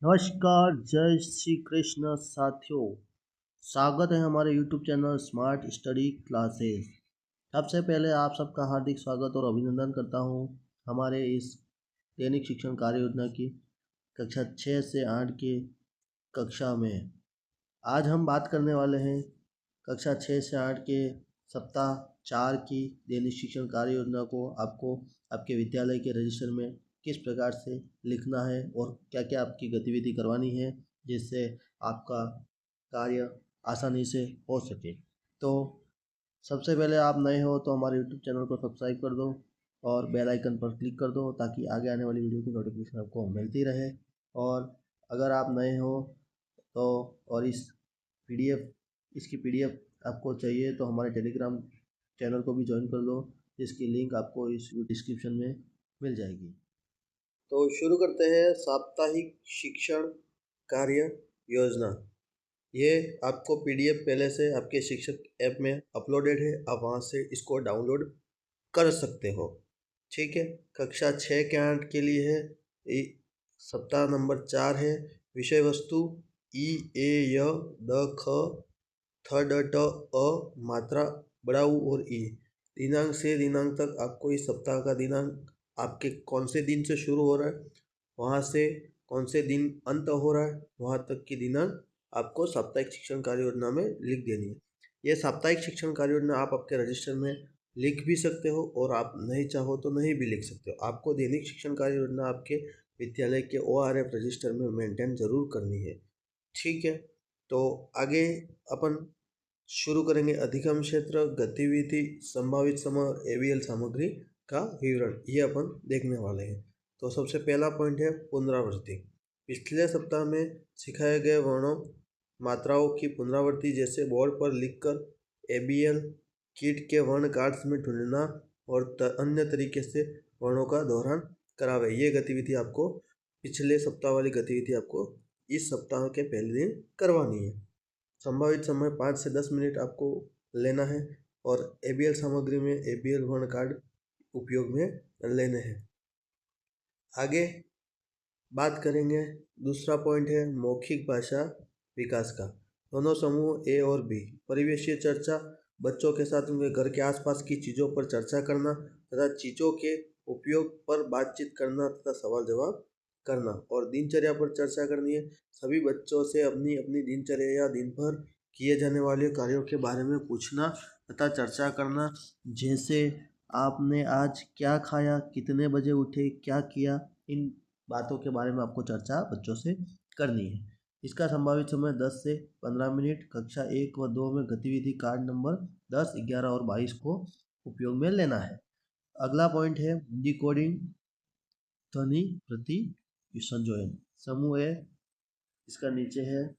नमस्कार, जय श्री कृष्ण साथियों। स्वागत है हमारे YouTube channel smart study classes. सबसे पहले आप सबका हार्दिक स्वागत और अभिनंदन करता हूँ हमारे इस दैनिक शिक्षण कार्य योजना की कक्षा 6 से 8 की कक्षा में। आज हम बात करने वाले हैं कक्षा 6 से 8 के सप्ताह 4 की दैनिक शिक्षण कार्य योजना को आपको आपके विद्यालय के रजिस्टर में किस प्रकार से लिखना है और क्या क्या आपकी गतिविधि करवानी है जिससे आपका कार्य आसानी से हो सके। तो सबसे पहले आप नए हो तो हमारे यूट्यूब चैनल को सब्सक्राइब कर दो और बेल आइकन पर क्लिक कर दो ताकि आगे आने वाली वीडियो की नोटिफिकेशन आपको मिलती रहे। और अगर आप नए हो तो और पीडीएफ इसकी पीडीएफ आपको चाहिए तो हमारे टेलीग्राम चैनल को भी ज्वाइन कर लो, जिसकी लिंक आपको इस डिस्क्रिप्शन में मिल जाएगी। तो शुरू करते हैं साप्ताहिक शिक्षण कार्य योजना। ये आपको पीडीएफ पहले से आपके शिक्षक ऐप में अपलोडेड है, आप वहाँ से इसको डाउनलोड कर सकते हो। ठीक है, कक्षा 6 के 8 के लिए है, सप्ताह नंबर 4 है। विषय वस्तु ई ए य द ख थ ड ट अ मात्रा बड़ा ऊ और ई। दिनांक से दिनांक तक आपको इस सप्ताह का दिनांक आपके कौन से दिन से शुरू हो रहा है, वहाँ से कौन से दिन अंत हो रहा है, वहाँ तक की दिनांक आपको साप्ताहिक शिक्षण कार्य योजना में लिख देनी है। यह साप्ताहिक शिक्षण कार्य योजना आप आपके रजिस्टर में लिख भी सकते हो और आप नहीं चाहो तो नहीं भी लिख सकते हो। आपको दैनिक शिक्षण कार्य योजना आपके विद्यालय के ORF रजिस्टर में मेंटेन जरूर करनी है। ठीक है, तो आगे अपन शुरू करेंगे अधिगम क्षेत्र, गतिविधि, संभावित समय, ABL सामग्री का विवरण, ये अपन देखने वाले हैं। तो सबसे पहला पॉइंट है पुनरावृत्ति। पिछले सप्ताह में सिखाए गए वर्णों मात्राओं की पुनरावृत्ति जैसे बोर्ड पर लिखकर ABL किट के वर्ण कार्ड्स में ढूंढना और अन्य तरीके से वर्णों का दोहरान करावे। ये गतिविधि आपको पिछले सप्ताह वाली गतिविधि आपको इस सप्ताह के पहले दिन करवानी है। संभावित समय 5 से 10 मिनट आपको लेना है और ABL सामग्री में ABL वर्ण कार्ड उपयोग में लेने हैं। आगे बात करेंगे, दूसरा पॉइंट है मौखिक भाषा विकास का। दोनों समूह A और B, परिवेशीय चर्चा, बच्चों के साथ उनके घर के आसपास की चीज़ों पर चर्चा करना तथा चीज़ों के उपयोग पर बातचीत करना तथा सवाल जवाब करना और दिनचर्या पर चर्चा करनी है। सभी बच्चों से अपनी अपनी दिनचर्या या दिन भर किए जाने वाले कार्यों के बारे में पूछना तथा चर्चा करना, जैसे आपने आज क्या खाया, कितने बजे उठे, क्या किया, इन बातों के बारे में आपको चर्चा बच्चों से करनी है। इसका संभावित समय 10 से 15 मिनट कक्षा 1 व 2 में गतिविधि कार्ड नंबर 10, 11 और 22 को उपयोग में लेना है। अगला पॉइंट है डिकोडिंग ध्वनि प्रति संयोजन। समूह ए, इसका नीचे है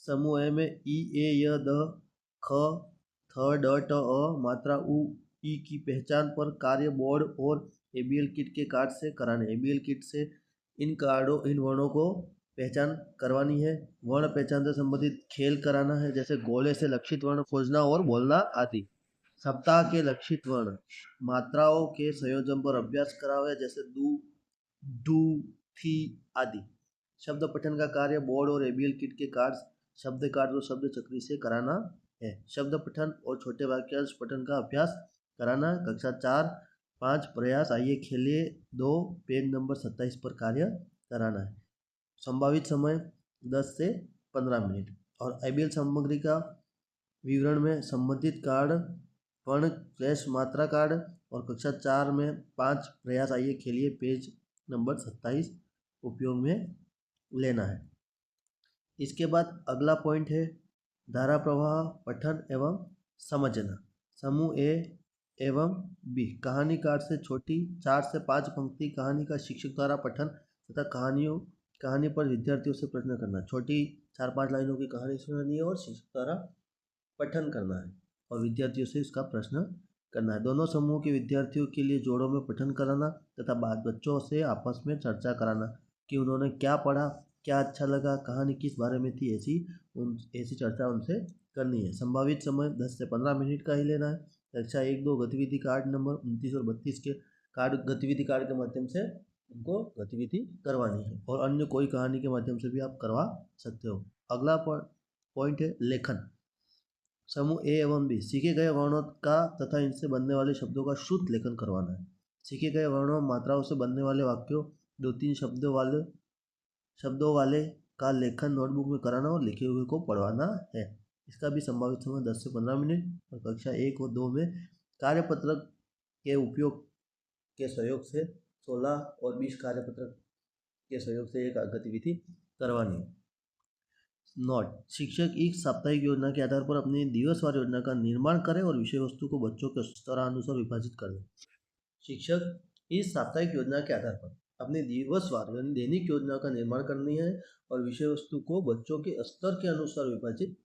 समूह ए में ई ए य द ख थ ड ट अ मात्रा उ ई की पहचान पर कार्य बोर्ड और ABL किट के कार्ड से कराने। ABL किट से इन वर्णों को पहचान करवानी है। वर्ण पहचान से संबंधित खेल कराना है, जैसे गोले से लक्षित वर्ण खोजना और बोलना आदि। सप्ताह के लक्षित वर्ण मात्राओं के संयोजन पर अभ्यास करावे, जैसे दू, डू, थी आदि। शब्द पठन का कार्य बोर्ड और ABL किट के कार्ड शब्द कार्ड और शब्द चक्री से कराना है। शब्द पठन और छोटे वाक्यांश पठन का अभ्यास कराना। कक्षा 4, 5 प्रयास आइए खेलिए 2 पेज नंबर 27 पर कार्य कराना है। संभावित समय 10 से 15 मिनट और ABL सामग्री का विवरण में संबंधित कार्ड पर्ण क्लेश मात्रा कार्ड और कक्षा 4 में 5 प्रयास आइए खेलिए पेज नंबर 27 उपयोग में लेना है। इसके बाद अगला पॉइंट है धारा प्रवाह पठन एवं समझना। समूह ए एवं बी, कहानी कार्ड से छोटी 4 से 5 पंक्ति कहानी का शिक्षक द्वारा पठन तथा कहानी पर विद्यार्थियों से प्रश्न करना। छोटी 4-5 लाइनों की कहानी सुनानी है और शिक्षक द्वारा पठन करना है और विद्यार्थियों से इसका प्रश्न करना है। दोनों समूह के विद्यार्थियों के लिए जोड़ों में पठन कराना तथा बाद बच्चों से आपस में चर्चा कराना कि उन्होंने क्या पढ़ा, क्या अच्छा लगा, कहानी किस बारे में थी, ऐसी चर्चा उनसे करनी है। संभावित समय 10 से 15 मिनट का ही लेना है। कक्षा 1-2 गतिविधि कार्ड नंबर 29 और 32 के कार्ड गतिविधि कार्ड के माध्यम से उनको गतिविधि करवानी है, और अन्य कोई कहानी के माध्यम से भी आप करवा सकते हो। अगला पॉइंट है लेखन। समूह ए एवं बी, सीखे गए वर्णों का तथा इनसे बनने वाले शब्दों का शुद्ध लेखन करवाना है। सीखे गए वर्णों मात्राओं से बनने वाले वाक्यों 2-3 शब्दों वाले का लेखन नोटबुक में कराना और लिखे हुए को पढ़वाना है। इसका भी संभावित समय 10 से 15 मिनट, और कक्षा 1 और 2 में कार्यपत्रक के उपयोग के सहयोग से 16 और 20 कार्यपत्रक के सहयोग से एक गतिविधि करवानी है। नोट, शिक्षक एक साप्ताहिक योजना के आधार पर अपनी दिवसवार योजना का निर्माण करें और विषय वस्तु को बच्चों के स्तरानुसार विभाजित कर दें। शिक्षक इस साप्ताहिक योजना के आधार पर अपनी दिवसवार यानी दैनिक योजना का निर्माण करनी है और विषय वस्तु को बच्चों के स्तर के अनुसार विभाजित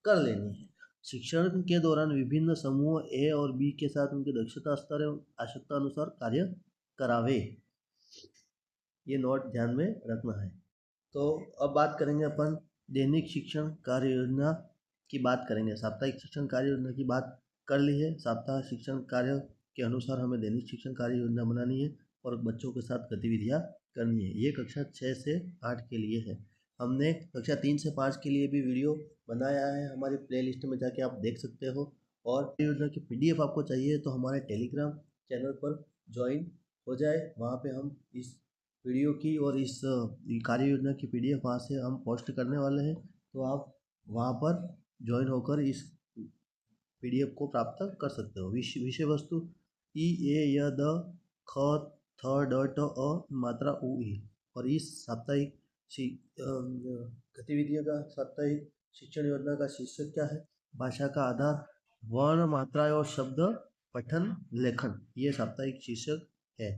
कर लेनी है। शिक्षण के दौरान विभिन्न समूह ए और बी के साथ उनके दक्षता स्तर एवं आवश्यकता अनुसार कार्य करावे। ये नोट ध्यान में रखना है। तो अब बात करेंगे अपन दैनिक शिक्षण कार्य योजना की बात करेंगे। साप्ताहिक शिक्षण कार्य योजना की बात कर ली है। साप्ताहिक शिक्षण कार्य के अनुसार हमें दैनिक शिक्षण कार्य योजना बनानी है और बच्चों के साथ गतिविधियाँ करनी है। ये कक्षा 6 से 8 के लिए है। हमने कक्षा 3 से 5 के लिए भी वीडियो बनाया है, हमारी प्लेलिस्ट में जाके आप देख सकते हो। और योजना की PDF आपको चाहिए तो हमारे टेलीग्राम चैनल पर ज्वाइन हो जाए। वहाँ पे हम इस वीडियो की और इस कार्य योजना की PDF वहाँ से हम पोस्ट करने वाले हैं, तो आप वहाँ पर ज्वाइन होकर इस PDF को प्राप्त कर सकते हो। विषय वस्तु ई ए य द ख थ ड ट अ मात्रा उ ई। और इस साप्ताहिक गतिविधियों का साप्ताहिक शिक्षण योजना का शीर्षक क्या है? भाषा का आधार, वर्ण, मात्राएं और शब्द पठन लेखन, ये साप्ताहिक शीर्षक है।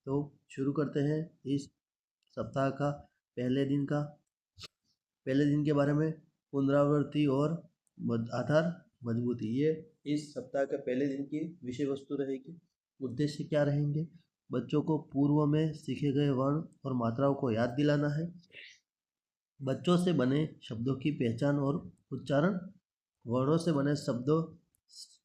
तो शुरू करते हैं इस सप्ताह का पहले दिन के बारे में। पुनरावृत्ति और आधार मजबूती, ये इस सप्ताह के पहले दिन की विषय वस्तु रहेगी। उद्देश्य क्या रहेंगे? बच्चों को पूर्व में सीखे गए वर्ण और मात्राओं को याद दिलाना है। बच्चों से बने शब्दों की पहचान और उच्चारण, वर्णों से बने शब्दों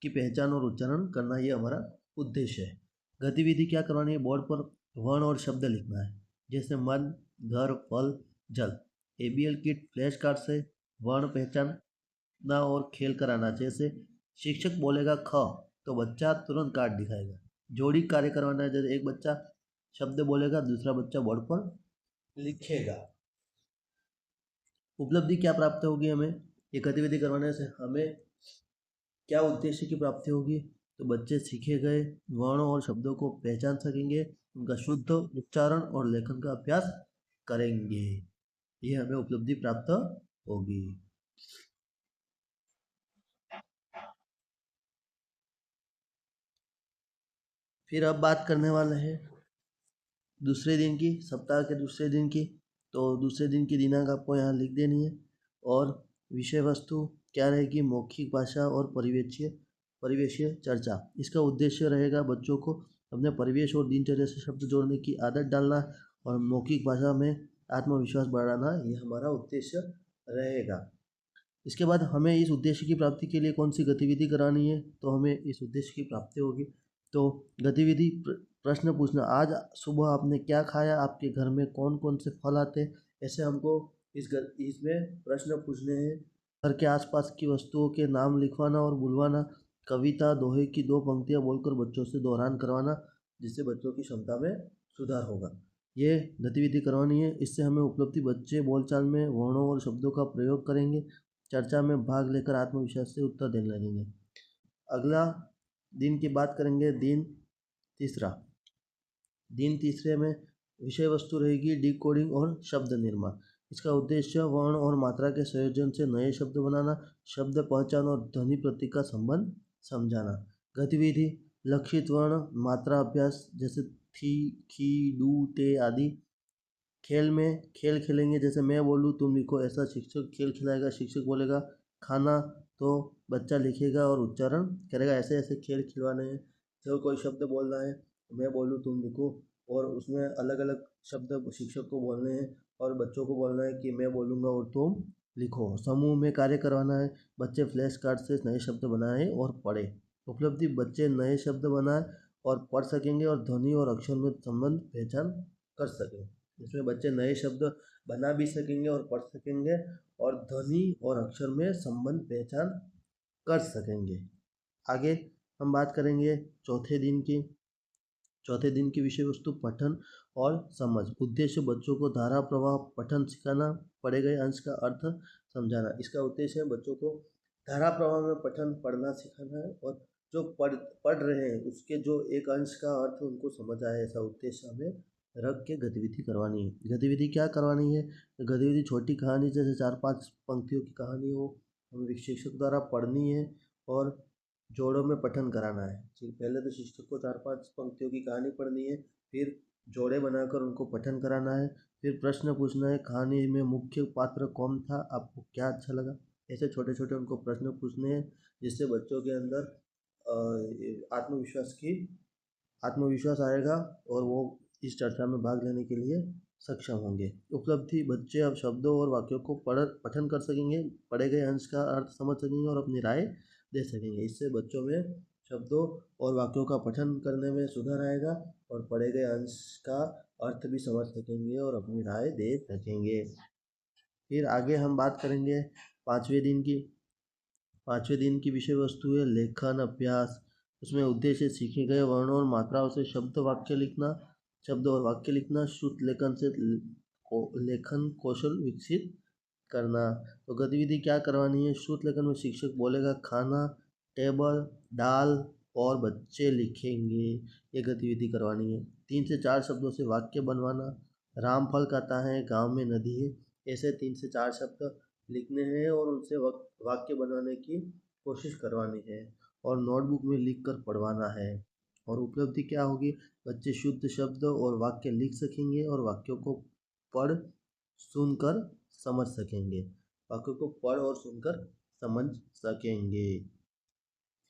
की पहचान और उच्चारण करना, ये हमारा उद्देश्य है। गतिविधि क्या करवानी है? बोर्ड पर वर्ण और शब्द लिखना है, जैसे मन, घर, फल, जल। ABL किट फ्लैश कार्ड से वर्ण पहचानना और खेल कराना, जैसे शिक्षक बोलेगा ख तो बच्चा तुरंत कार्ड दिखाएगा। जोड़ी कार्य करवाना है, जैसे एक बच्चा शब्द बोलेगा, दूसरा बच्चा बोर्ड पर लिखेगा। उपलब्धि क्या प्राप्त होगी हमें? ये गतिविधि करवाने से हमें क्या उद्देश्य की प्राप्ति होगी? तो बच्चे सीखे गए वर्णों और शब्दों को पहचान सकेंगे, उनका शुद्ध उच्चारण और लेखन का अभ्यास करेंगे। ये हमें उपलब्धि प्राप्त होगी। फिर अब बात करने वाले हैं दूसरे दिन की, सप्ताह के दूसरे दिन की। तो दूसरे दिन की दिनांक आपको यहाँ लिख देनी है। और विषय वस्तु क्या रहेगी? मौखिक भाषा और परिवेशीय चर्चा। इसका उद्देश्य रहेगा बच्चों को अपने परिवेश और दिनचर्या से शब्द जोड़ने की आदत डालना और मौखिक भाषा में आत्मविश्वास बढ़ाना, ये हमारा उद्देश्य रहेगा। इसके बाद हमें इस उद्देश्य की प्राप्ति के लिए कौन सी गतिविधि करानी है? तो हमें इस उद्देश्य की प्राप्ति होगी तो गतिविधि प्रश्न पूछना। आज सुबह आपने क्या खाया? आपके घर में कौन कौन से फल आते हैं? ऐसे हमको इसमें प्रश्न पूछने हैं। घर के आसपास की वस्तुओं के नाम लिखवाना और बुलवाना। कविता, दोहे की 2 पंक्तियाँ बोलकर बच्चों से दोहरान करवाना, जिससे बच्चों की क्षमता में सुधार होगा। ये गतिविधि करवानी है। इससे हमें उपलब्धि, बच्चे बोलचाल में वर्णों और शब्दों का प्रयोग करेंगे, चर्चा में भाग लेकर आत्मविश्वास से उत्तर देने लगेंगे। अगला दिन की बात करेंगे। दिन तीसरे में विषय वस्तु रहेगी डिकोडिंग और शब्द निर्माण। इसका उद्देश्य वर्ण और मात्रा के संयोजन से नए शब्द बनाना, शब्द पहचान और ध्वनि प्रतीक का संबंध समझाना। गतिविधि लक्षित वर्ण मात्रा अभ्यास, जैसे थी, खी, डू, ते आदि। खेल में खेल खेलेंगे, जैसे मैं बोलूँ तुम लिखो, ऐसा शिक्षक खेल खिलाएगा। शिक्षक बोलेगा खाना तो बच्चा लिखेगा और उच्चारण करेगा। ऐसे ऐसे खेल खिलवाने हैं। जो कोई शब्द बोलना है, मैं बोलूँ तुम लिखो, और उसमें अलग अलग शब्द शिक्षक को बोलने हैं और बच्चों को बोलना है कि मैं बोलूँगा और तुम लिखो। समूह में कार्य करवाना है। बच्चे फ्लैश कार्ड से नए शब्द बनाएं और पढ़ें। उपलब्धि, बच्चे नए शब्द बनाएं और पढ़ सकेंगे और ध्वनि और अक्षर में संबंध पहचान कर सकेंगे। इसमें बच्चे नए शब्द बना भी सकेंगे और पढ़ सकेंगे और ध्वनि और अक्षर में संबंध पहचान कर सकेंगे। आगे हम बात करेंगे चौथे दिन की विषय वस्तु पठन और समझ। उद्देश्य बच्चों को धारा प्रवाह पठन सिखाना, पढ़े गए अंश का अर्थ समझाना। इसका उद्देश्य है बच्चों को धारा प्रवाह में पठन पढ़ना सिखाना है और जो पढ़ रहे हैं उसके जो एक अंश का अर्थ उनको समझ आए, ऐसा उद्देश्य हमें रख के गतिविधि करवानी है। गतिविधि क्या करवानी है? गतिविधि छोटी कहानी जैसे 4-5 पंक्तियों की कहानी हो, हमें शिक्षक द्वारा पढ़नी है और जोड़ों में पठन कराना है। ठीक, पहले तो शिक्षक को 4-5 पंक्तियों की कहानी पढ़नी है, फिर जोड़े बनाकर उनको पठन कराना है, फिर प्रश्न पूछना है, कहानी में मुख्य पात्र कौन था, आपको क्या अच्छा लगा। ऐसे छोटे छोटे उनको प्रश्न पूछने हैं जिससे बच्चों के अंदर आत्मविश्वास आएगा और वो इस चर्चा में भाग लेने के लिए सक्षम होंगे। उपलब्धि, बच्चे अब शब्दों और वाक्यों को पठन कर सकेंगे, पढ़े गए अंश का अर्थ समझ सकेंगे और अपनी राय दे सकेंगे। इससे बच्चों में शब्दों और वाक्यों का पठन करने में सुधार आएगा और पढ़े गए अंश का अर्थ भी समझ सकेंगे और अपनी राय दे सकेंगे। फिर आगे हम बात करेंगे पाँचवें दिन की विषय वस्तु है लेखन अभ्यास। उसमें उद्देश्य सीखे गए वर्णों और मात्राओं से शब्द और वाक्य लिखना, शुद्ध लेखन से लेखन कौशल विकसित करना। तो गतिविधि क्या करवानी है? शुद्ध लेखन में शिक्षक बोलेगा खाना, टेबल, दाल और बच्चे लिखेंगे। ये गतिविधि करवानी है। 3 से 4 शब्दों से वाक्य बनवाना। रामफल खाता है, गांव में नदी है। ऐसे 3 से 4 शब्द लिखने हैं और उनसे वाक्य बनाने की कोशिश करवानी है और नोटबुक में लिख कर पढ़वाना है। और उपलब्धि क्या होगी? बच्चे शुद्ध शब्द और वाक्य लिख सकेंगे और वाक्यों को पढ़ सुनकर समझ सकेंगे। वाक्यों को पढ़ और सुनकर समझ सकेंगे।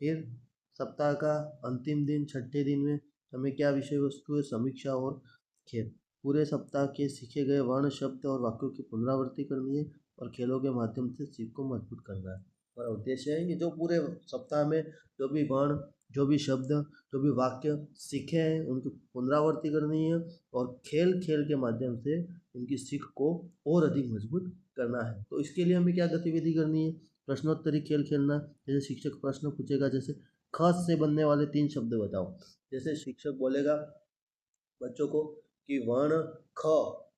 फिर सप्ताह का अंतिम दिन, छठे दिन में हमें क्या विषय वस्तु है? समीक्षा और खेल। पूरे सप्ताह के सीखे गए वर्ण, शब्द और वाक्यों की पुनरावृत्ति करनी है और खेलों के माध्यम से सीख को मजबूत करना है। हमारा उद्देश्य है कि जो पूरे सप्ताह में जो भी वर्ण, जो भी शब्द, जो भी वाक्य सीखे हैं उनकी पुनरावृत्ति करनी है और खेल के माध्यम से उनकी सीख को और अधिक मजबूत करना है। तो इसके लिए हमें क्या गतिविधि करनी है? प्रश्नोत्तरी खेल खेलना। जैसे शिक्षक प्रश्न पूछेगा, जैसे ख से बनने वाले 3 शब्द बताओ। जैसे शिक्षक बोलेगा बच्चों को कि वर्ण ख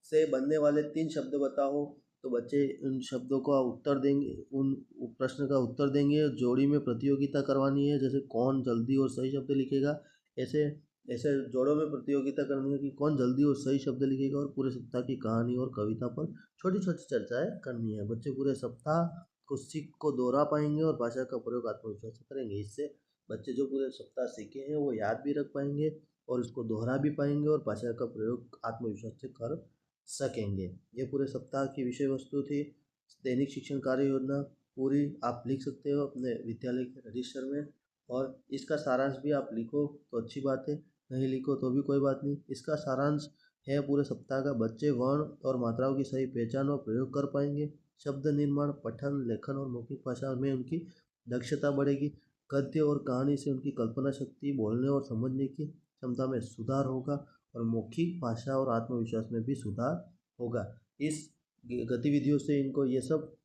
से बनने वाले 3 शब्द बताओ, तो बच्चे उन शब्दों का उत्तर देंगे, उन प्रश्न का उत्तर देंगे। जोड़ी में प्रतियोगिता करवानी है, जैसे कौन जल्दी और सही शब्द लिखेगा। ऐसे ऐसे जोड़ों में प्रतियोगिता करनी है कि कौन जल्दी और सही शब्द लिखेगा और पूरे सप्ताह की कहानी और कविता पर छोटी छोटी चर्चाएं करनी है। बच्चे पूरे सप्ताह को सीख को दोहरा पाएंगे और भाषा का प्रयोग आत्मविश्वास से करेंगे। इससे बच्चे जो पूरे सप्ताह सीखे हैं वो याद भी रख पाएंगे और इसको दोहरा भी पाएंगे और भाषा का प्रयोग आत्मविश्वास से कर सकेंगे। ये पूरे सप्ताह की विषय वस्तु थी। दैनिक शिक्षण कार्य योजना पूरी आप लिख सकते हो अपने विद्यालय के रजिस्टर में और इसका सारांश भी आप लिखो तो अच्छी बात है, नहीं लिखो तो भी कोई बात नहीं। इसका सारांश है पूरे सप्ताह का बच्चे वर्ण और मात्राओं की सही पहचान और प्रयोग कर पाएंगे। शब्द निर्माण, पठन, लेखन और मौखिक भाषा में उनकी दक्षता बढ़ेगी। गद्य और कहानी से उनकी कल्पना शक्ति, बोलने और समझने की क्षमता में सुधार होगा और मौखिक भाषा और आत्मविश्वास में भी सुधार होगा। इस गतिविधियों से इनको ये सब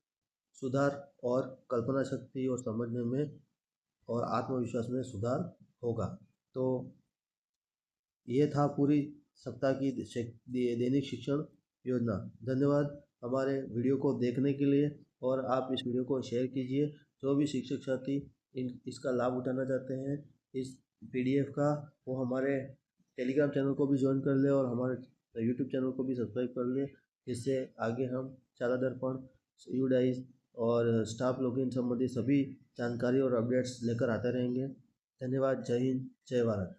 सुधार और कल्पना शक्ति और समझने में और आत्मविश्वास में सुधार होगा। तो ये था पूरी सप्ताह की दैनिक शिक्षण योजना। धन्यवाद हमारे वीडियो को देखने के लिए और आप इस वीडियो को शेयर कीजिए। जो भी शिक्षक साथी इसका लाभ उठाना चाहते हैं इस PDF का, वो हमारे टेलीग्राम चैनल को भी ज्वाइन कर ले और हमारे यूट्यूब चैनल को भी सब्सक्राइब कर ले। इससे आगे हम शाला दर्पण, यूडाइज और स्टाफ लॉगिन संबंधी सभी जानकारी और अपडेट्स लेकर आते रहेंगे। धन्यवाद। जय हिंद, जय भारत।